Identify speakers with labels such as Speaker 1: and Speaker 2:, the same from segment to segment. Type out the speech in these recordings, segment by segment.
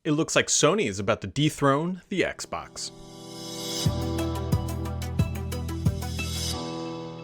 Speaker 1: It looks like Sony is about to dethrone the Xbox.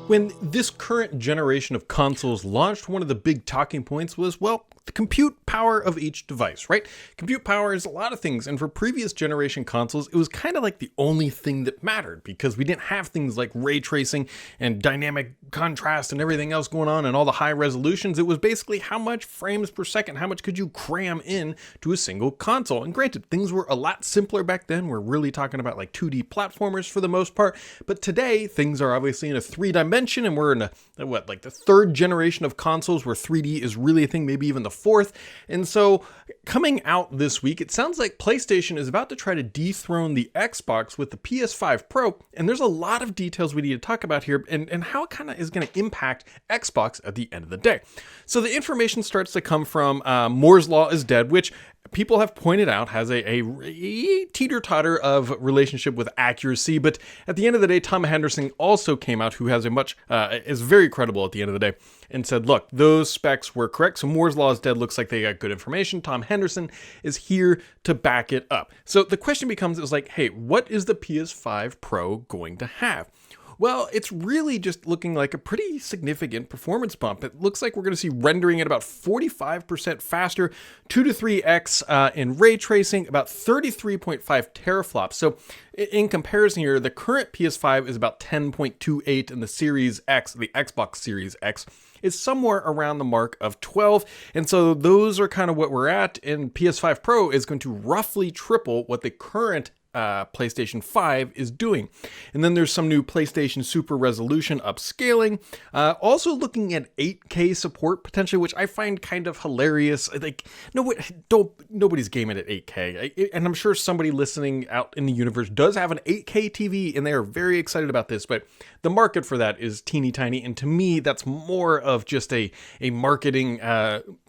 Speaker 1: When this current generation of consoles launched, one of the big talking points was, well, the compute power of each device, right? Compute power is a lot of things, and for previous generation consoles, it was kind of like the only thing that mattered because we didn't have things like ray tracing and dynamic contrast and everything else going on and all the high resolutions. It was basically how much frames per second, how much could you cram in to a single console. And granted, things were a lot simpler back then. We're really talking about like 2D platformers for the most part, but today things are obviously in a three-dimension, and we're in the third generation of consoles where 3D is really a thing, maybe even the fourth. And so coming out this week, it sounds like PlayStation is about to try to dethrone the Xbox with the PS5 Pro. And there's a lot of details we need to talk about here and how it kind of is going to impact Xbox at the end of the day. So the information starts to come from Moore's Law is Dead, which people have pointed out has a teeter-totter of relationship with accuracy, but at the end of the day, Tom Henderson also came out, who has is very credible at the end of the day, and said, look, those specs were correct. So Moore's Law is Dead looks like they got good information. Tom Henderson is here to back it up. So the question becomes, hey, what is the PS5 Pro going to have? Well, it's really just looking like a pretty significant performance bump. It looks like we're going to see rendering at about 45% faster, 2 to 3x in ray tracing, about 33.5 teraflops. So in comparison here, the current PS5 is about 10.28, and the Series X, the Xbox Series X, is somewhere around the mark of 12. And so those are kind of what we're at, and PS5 Pro is going to roughly triple what the current PlayStation 5 is doing. And then there's some new PlayStation Super Resolution upscaling. Also looking at 8K support potentially, which I find kind of hilarious. Like, nobody's gaming at 8K. And I'm sure somebody listening out in the universe does have an 8K TV and they are very excited about this, but the market for that is teeny tiny. And to me, that's more of just a marketing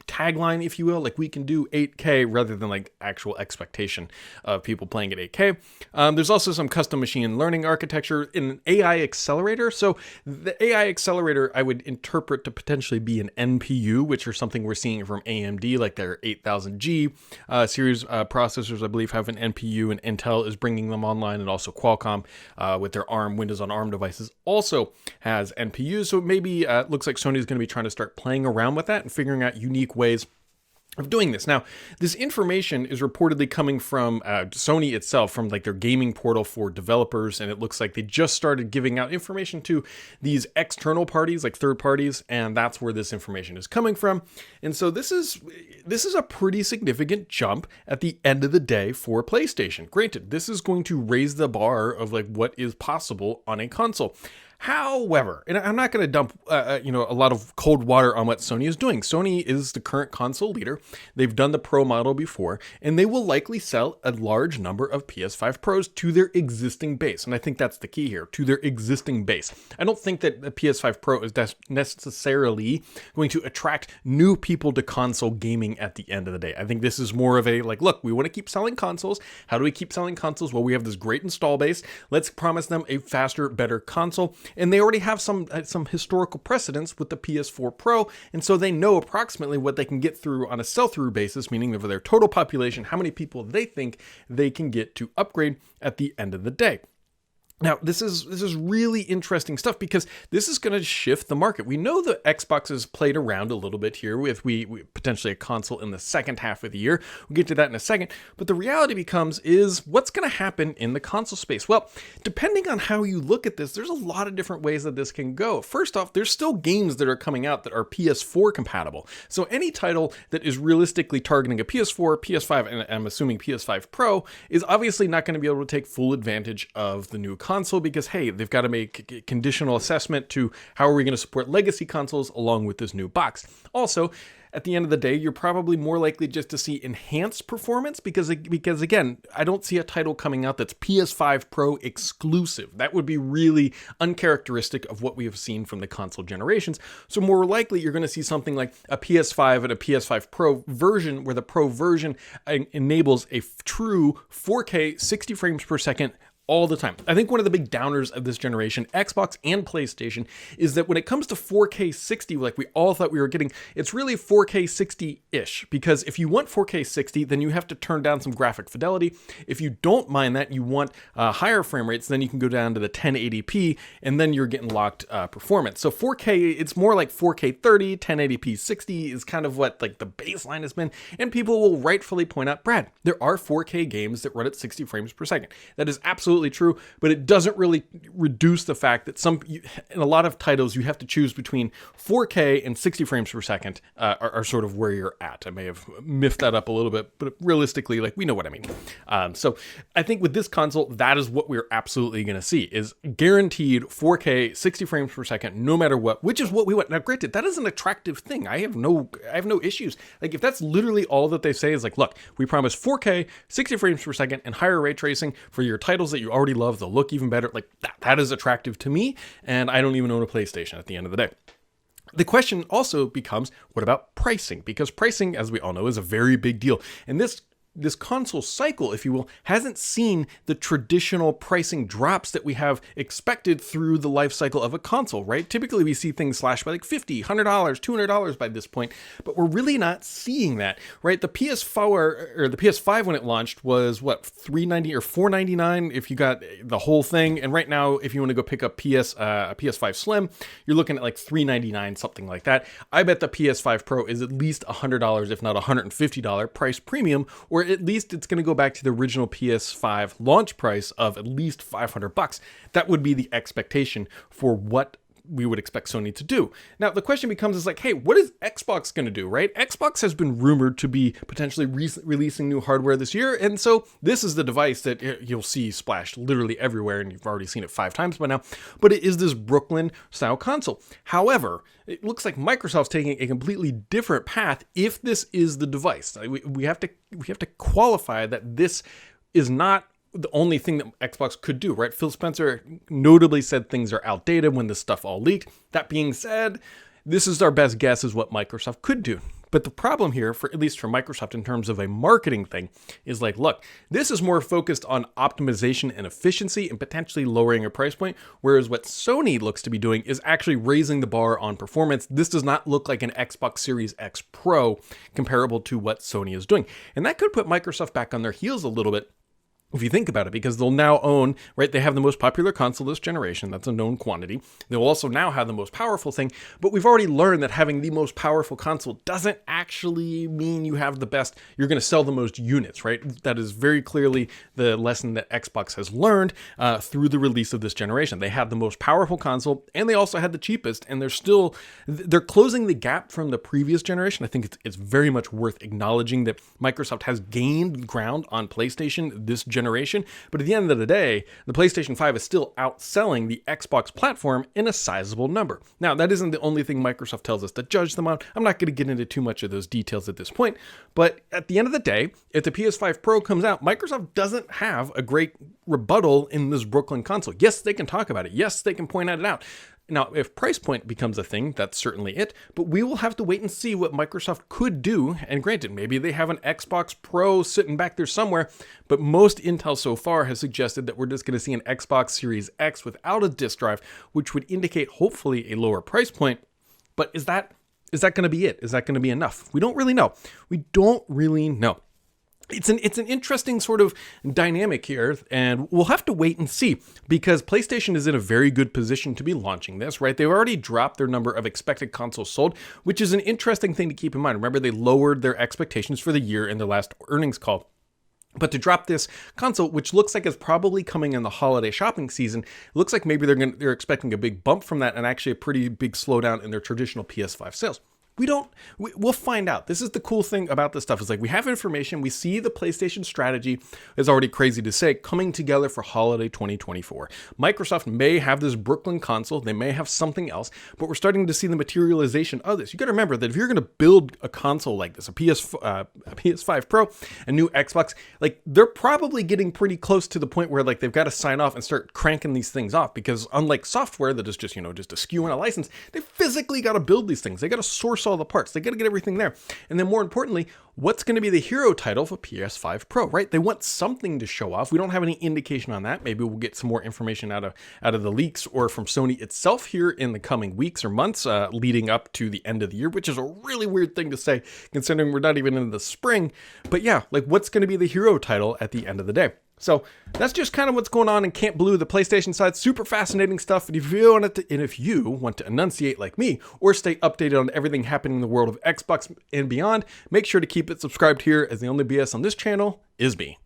Speaker 1: tagline, if you will. Like, we can do 8K rather than like actual expectation of people playing at 8K. There's also some custom machine learning architecture in an AI accelerator. So the AI accelerator I would interpret to potentially be an NPU, which are something we're seeing from AMD, like their 8000G series processors, I believe, have an NPU, and Intel is bringing them online, and also Qualcomm with their ARM, Windows on ARM devices also has NPUs. So maybe it looks like Sony is going to be trying to start playing around with that and figuring out unique ways of doing this. Now, this information is reportedly coming from Sony itself, from like their gaming portal for developers, and it looks like they just started giving out information to these external parties, like third parties, and that's where this information is coming from. And so this is a pretty significant jump at the end of the day for PlayStation. Granted, this is going to raise the bar of like what is possible on a console. However, and I'm not going to dump a lot of cold water on what Sony is doing. Sony is the current console leader. They've done the Pro model before, and they will likely sell a large number of PS5 Pros to their existing base. And I think that's the key here, to their existing base. I don't think that the PS5 Pro is necessarily going to attract new people to console gaming at the end of the day. I think this is more of a like, look, we want to keep selling consoles. How do we keep selling consoles? Well, we have this great install base. Let's promise them a faster, better console. And they already have some historical precedents with the PS4 Pro, and so they know approximately what they can get through on a sell-through basis, meaning of their total population, how many people they think they can get to upgrade at the end of the day. Now, this is really interesting stuff because this is going to shift the market. We know the Xbox has played around a little bit here with we potentially a console in the second half of the year. We'll get to that in a second. But the reality becomes is what's going to happen in the console space? Well, depending on how you look at this, there's a lot of different ways that this can go. First off, there's still games that are coming out that are PS4 compatible. So any title that is realistically targeting a PS4, PS5, and I'm assuming PS5 Pro is obviously not going to be able to take full advantage of the new console because, hey, they've got to make a conditional assessment to how are we going to support legacy consoles along with this new box. Also, at the end of the day, you're probably more likely just to see enhanced performance because again, I don't see a title coming out that's PS5 Pro exclusive. That would be really uncharacteristic of what we have seen from the console generations. So more likely, you're going to see something like a PS5 and a PS5 Pro version, where the Pro version enables a true 4K 60 frames per second all the time. I think one of the big downers of this generation, Xbox and PlayStation, is that when it comes to 4K 60, like we all thought we were getting, it's really 4K 60-ish, because if you want 4K 60, then you have to turn down some graphic fidelity. If you don't mind that, you want higher frame rates, then you can go down to the 1080p, and then you're getting locked performance. So 4K, it's more like 4K 30, 1080p 60 is kind of what like the baseline has been, and people will rightfully point out, Brad, there are 4K games that run at 60 frames per second. That is absolutely true, but it doesn't really reduce the fact that in a lot of titles you have to choose between 4K and 60 frames per second are sort of where you're at. I may have miffed that up a little bit, but realistically, like, we know what I mean. So I think with this console, that is what we're absolutely going to see, is guaranteed 4K 60 frames per second, no matter what, which is what we want. Now, granted, that is an attractive thing. I have no issues. Like, if that's literally all that they say is like, look, we promise 4K 60 frames per second and higher ray tracing for your titles that you already love, they'll look even better. Like, that is attractive to me, and I don't even own a PlayStation at the end of the day. The question also becomes, what about pricing? Because pricing, as we all know, is a very big deal. And this console cycle, if you will, hasn't seen the traditional pricing drops that we have expected through the life cycle of a console, right? Typically, we see things slash by like $50, $100, $200 by this point, but we're really not seeing that, right? The PS4 or the PS5 when it launched was what, $390 or $499 if you got the whole thing, and right now, if you want to go pick up a PS5 Slim, you're looking at like $399, something like that. I bet the PS5 Pro is at least $100, if not $150 price premium, or at least it's going to go back to the original PS5 launch price of at least $500. That would be the expectation for what we would expect Sony to do. Now, the question becomes is like, hey, what is Xbox going to do, right? Xbox has been rumored to be potentially releasing new hardware this year, and so this is the device that you'll see splashed literally everywhere, and you've already seen it 5 times by now, but it is this Brooklyn-style console. However, it looks like Microsoft's taking a completely different path if this is the device. We have to qualify that this is not the only thing that Xbox could do, right? Phil Spencer notably said things are outdated when this stuff all leaked. That being said, this is our best guess is what Microsoft could do. But the problem here, for at least for Microsoft in terms of a marketing thing, is like, look, this is more focused on optimization and efficiency and potentially lowering a price point, whereas what Sony looks to be doing is actually raising the bar on performance. This does not look like an Xbox Series X Pro comparable to what Sony is doing. And that could put Microsoft back on their heels a little bit, if you think about it, because they'll now own, right, they have the most popular console this generation. That's a known quantity. They'll also now have the most powerful thing, but we've already learned that having the most powerful console doesn't actually mean you have the best, you're going to sell the most units, right? That is very clearly the lesson that Xbox has learned through the release of this generation. They had the most powerful console, and they also had the cheapest, and they're closing the gap from the previous generation. I think it's very much worth acknowledging that Microsoft has gained ground on PlayStation this generation, but at the end of the day, the PlayStation 5 is still outselling the Xbox platform in a sizable number. Now, that isn't the only thing Microsoft tells us to judge them on. I'm not going to get into too much of those details at this point, but at the end of the day, if the PS5 Pro comes out, Microsoft doesn't have a great rebuttal in this Brooklyn console. Yes, they can talk about it. Yes, they can point it out. Now, if price point becomes a thing, that's certainly it, but we will have to wait and see what Microsoft could do. And granted, maybe they have an Xbox Pro sitting back there somewhere, but most intel so far has suggested that we're just going to see an Xbox Series X without a disk drive, which would indicate hopefully a lower price point. But is that going to be it? Is that going to be enough? We don't really know. We don't really know. It's an interesting sort of dynamic here, and we'll have to wait and see, because PlayStation is in a very good position to be launching this, right? They've already dropped their number of expected consoles sold, which is an interesting thing to keep in mind. Remember, they lowered their expectations for the year in their last earnings call. But to drop this console, which looks like it's probably coming in the holiday shopping season, it looks like maybe they're expecting a big bump from that and actually a pretty big slowdown in their traditional PS5 sales. We'll find out. This is the cool thing about this stuff, is like we have information. We see the PlayStation strategy, is already crazy to say, coming together for holiday 2024. Microsoft may have this Brooklyn console. They may have something else, but we're starting to see the materialization of this. You got to remember that if you're going to build a console like this, a PS5 Pro, a new Xbox, like they're probably getting pretty close to the point where like they've got to sign off and start cranking these things off, because unlike software that is just a SKU and a license, they physically got to build these things. They got to source all the parts. They got to get everything there. And then more importantly, what's going to be the hero title for PS5 Pro, right? They want something to show off. We don't have any indication on that. Maybe we'll get some more information out of the leaks or from Sony itself here in the coming weeks or months leading up to the end of the year, which is a really weird thing to say considering we're not even in the spring. But yeah, like what's going to be the hero title at the end of the day? So that's just kind of what's going on in Camp Blue, the PlayStation side. Super fascinating stuff. And if you want to enunciate like me or stay updated on everything happening in the world of Xbox and beyond, make sure to keep it subscribed here, as the only BS on this channel is me.